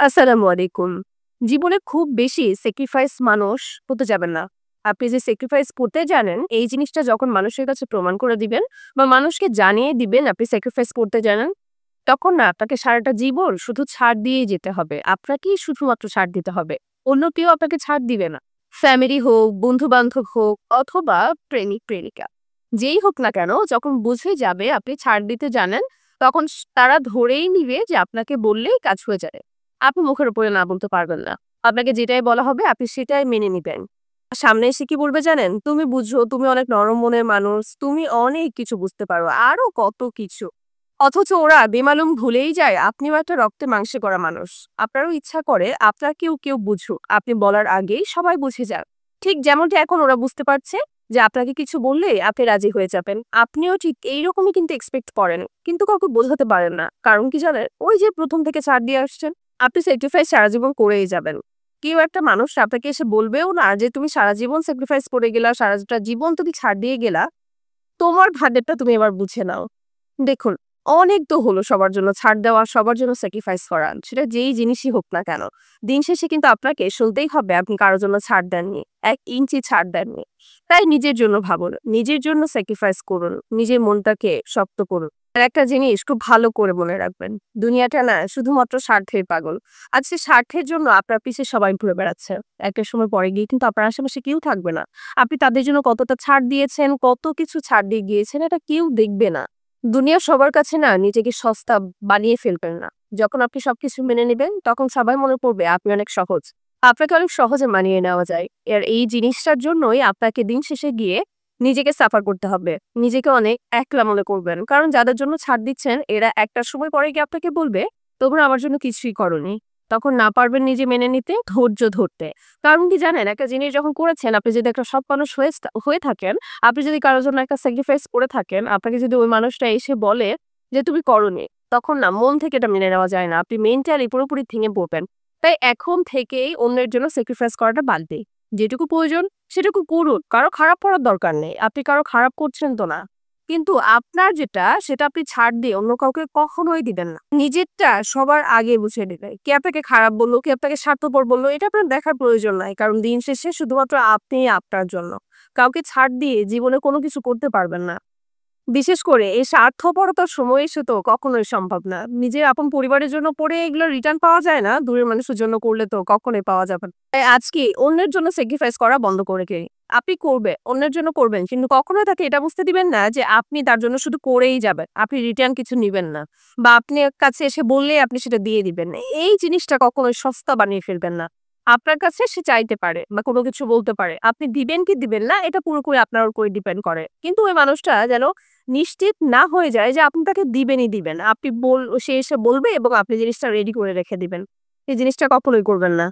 আসসালামু আলাইকুম। জীবনে খুব বেশি স্যাক্রিফাইস মানুষ হতে যাবেন না। আপনি যে স্যাক্রিফাইস করতে জানেন, এই জিনিসটা যখন মানুষের কাছে প্রমাণ করে দিবেন বা মানুষকে জানিয়ে দিবেন আপনি স্যাক্রিফাইস করতে জানেন, তখন না আপনাকে সারাটা জীবন শুধু ছাড় দিয়েই যেতে হবে। আপনাকেই শুধুমাত্র ছাড় দিতে হবে। অন্য কেউ আপনাকে ছাড় দিবে না। ফ্যামিলি হোক, বন্ধু-বান্ধব হোক অথবা প্রেমিক-প্রেমিকা। যেই হোক না কেন, যখন বুঝে যাবে আপনি ছাড় দিতে জানেন, তখন তারা ধরেই নিবে যে আপনাকে বললেই কাজ হয়ে যাবে। আপনি মুখের উপরে না বলতে পারবেন না। আপনাকে যেটাই বলা হবে আপনি সেটাই মেনে নিবেন। সামনে এসে কি বলবে জানেন? "তুমি বুঝো, তুমি অনেক নরম মনের মানুষ, তুমি অনেক কিছু বুঝতে পারো।" আরো কত কিছু। অথচ ওরা বেমালুম ভুলেই যায় আপনিও একটা রক্তে মাংসে গড়া মানুষ। আপনারও ইচ্ছা করে আপনাকেও কেউ বুঝুক। আপনি বলার আগেই সবাই বুঝে যাক। ঠিক যেমনটি এখন ওরা বুঝতে পারছে যে আপনাকে কিছু বললেই আপনি রাজি হয়ে যাবেন। আপনিও ঠিক এইরকমই কিন্তু এক্সপেক্ট করেন। কিন্তু কাউকে বোঝাতে পারেন না। কারণ কি জানেন? ওই যে ১ম থেকে ছাড় দিয়ে আসছেন। আপনি স্যাক্রিফাইস সারা জীবন করেই যাবেন। কেউ একটা মানুষ আপনাকে এসে বলবেও না যে তুমি সারা জীবন স্যাক্রিফাইস করে গেলা, সারাটা জীবন তুমি ছাড় দিয়ে গেলা। তোমার ভাগ্যেরটা তুমি এবার বুঝে নাও। দেখুন, অনেক তো হলো সবার জন্য ছাড় দেওয়া, সবার জন্য স্যাক্রিফাইস করা। সেটা যেই জিনিসই হোক না কেন। দিন শেষে কিন্তু আপনাকে শুনতেই হবে আপনি কারো জন্য ছাড় দেননি। ১ ইঞ্চি ছাড় দেননি। তাই নিজের জন্য ভাবুন, নিজের জন্য স্যাক্রিফাইস করুন, নিজের মনটাকে শক্ত করুন। আর একটা জিনিস খুব ভালো করে মনে রাখবেন। দুনিয়াটা না শুধুমাত্র স্বার্থের পাগল। আজ সে স্বার্থের জন্য আপনার পিছে সবাই ঘুরে বেড়াচ্ছে। একটা সময় পরে গিয়ে কিন্তু আপনার আশেপাশে কেউ থাকবে না। আপনি তাদের জন্য কতটা ছাড় দিয়েছেন, কত কিছু ছাড় দিয়ে গিয়েছেন এটা কেউ দেখবে না। দুনিয়ার সবার কাছে না নিজেকে সস্তা বানিয়ে ফেলবেন না। যখন আপনি সবকিছু মেনে নিবেন তখন সবাই মনে করবে আপনি অনেক সহজ। আপনাকে অনেক সহজে মানিয়ে নেওয়া যায়। আর এই জিনিসটার জন্যই আপনাকে দিন শেষে গিয়ে নিজেকে সাফার করতে হবে। নিজেকে অনেক একলা মনে করবেন। কারণ যাদের জন্য ছাড় দিচ্ছেন এরা একটা সময় পরে গিয়ে আপনাকে বলবে, "তোমরা আমার জন্য কিছুই করোনি।" তখন না পারবেন নিজে মেনে নিতে, ধৈর্য ধরতে। কারণ কি জানেন? একটা জিনিস যখন করেছেন আপনি যদি একটা সৎ মানুষ হয়ে থাকেন, আপনি যদি কারো জন্য একটা স্যাক্রিফাইস করে থাকেন, আপনাকে যদি ওই মানুষটা এসে বলে যে তুমি করোনি, তখন না মন থেকে এটা মেনে নেওয়া যায় না। আপনি মেন্টালি পুরোপুরি ভেঙে পড়বেন। তাই এখন থেকেই অন্যের জন্য স্যাক্রিফাইস করাটা বাদ দেই। যেটুকু প্রয়োজন সেটুকু করুন। কারো খারাপ করার দরকার নেই। আপনি কারো খারাপ করছেন তো না। কিন্তু আপনার যেটা সেটা আপনি ছাড় দিয়ে অন্য কাউকে কখনোই দিবেন না। নিজেরটা সবার আগে বুঝে নিবে। কে আপনাকে খারাপ বলল, কে আপনাকে স্বার্থপর বলল এটা আপনার দেখার প্রয়োজন নাই। কারণ দিন শেষে শুধুমাত্র আপনিই আপনার জন্য। কাউকে ছাড় দিয়ে জীবনে কোনো কিছু করতে পারবেন না। বিশেষ করে এই স্বার্থপরতার সময় এসে তো কখনোই সম্ভব না। নিজের আপন পরিবারের জন্য করে এগুলো রিটার্ন পাওয়া যায় না। দূরের মানুষের জন্য করলে তো কখনোই পাওয়া যাবে না। তাই আজকে অন্যের জন্য স্যাক্রিফাইস করা বন্ধ করে দিন। আপনি অন্যের জন্য করবেন। কিন্তু কখনোই তাকে এটা বুঝতে দিবেন না যে আপনি তার জন্য শুধু করেই যাবেন। আপনি রিটার্ন কিছু নিবেন না। বা আপনার কাছে এসে বললেই আপনি সেটা দিয়ে দিবেন। এই জিনিসটা কখনোই সস্তা বানিয়ে ফেলবেন না। আপনার কাছে সে চাইতে পারে বা কোনো কিছু বলতে পারে। আপনি দিবেন কি দিবেন না এটা পুরোপুরি আপনার উপরে ডিপেন্ড করে। কিন্তু ওই মানুষটা যেন নিশ্চিত না হয়ে যায় যে আপনি তাকে দিবেনই দিবেন। সে এসে বলবে এবং আপনি জিনিসটা রেডি করে রেখে দিবেন। এই জিনিসটা কখনোই করবেন না।